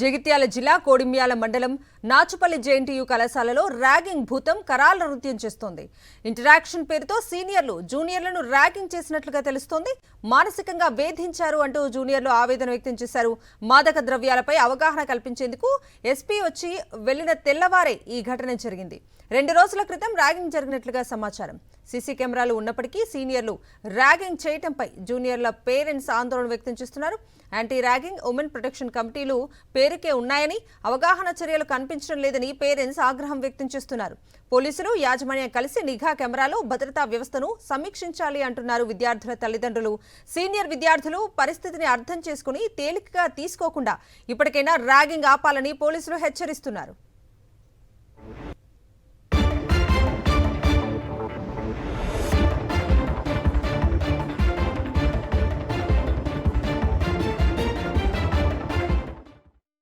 జగిత్యాల జిల్లా కోడిమ్యాల మండలం నాచుపల్లి జేఎన్టీయూ కళాశాలలో ర్యాగింగ్ భూతం కరాల నృత్యం చేస్తోంది. ఇంటరాక్షన్ పేరుతో సీనియర్లు జూనియర్లను ర్యాగింగ్ చేసినట్లుగా తెలుస్తోంది. మానసికంగా వేధించారు అంటూ జూనియర్లు ఆవేదన వ్యక్తం చేశారు. మాదక ద్రవ్యాలపై అవగాహన కల్పించేందుకు ఎస్పీ వచ్చి వెళ్లిన తెల్లవారే ఈ ఘటన జరిగింది. 2 రోజుల క్రితం ర్యాగింగ్ జరిగినట్లుగా సమాచారం. సీసీ కెమెరాలు ఉన్నప్పటికీ సీనియర్లు ర్యాగింగ్ చేయటంపై జూనియర్ల పేరెంట్స్ ఆందోళన వ్యక్తం చేస్తున్నారు. యాంటీ ర్యాగింగ్, ఉమెన్ ప్రొటెక్షన్ కమిటీలు పేరుకే ఉన్నాయని, అవగాహన చర్యలు కనిపించడం లేదని పేరెంట్స్ ఆగ్రహం వ్యక్తం చేస్తున్నారు. పోలీసులు, యాజమాన్యం కలిసి నిఘా కెమెరాలో భద్రతా వ్యవస్థను సమీక్షించాలి అంటున్నారు విద్యార్థుల తల్లిదండ్రులు. సీనియర్ విద్యార్థులు పరిస్థితిని అర్థం చేసుకుని తేలికగా తీసుకోకుండా ఇప్పటికైనా ర్యాగింగ్ ఆపాలని పోలీసులు హెచ్చరిస్తున్నారు.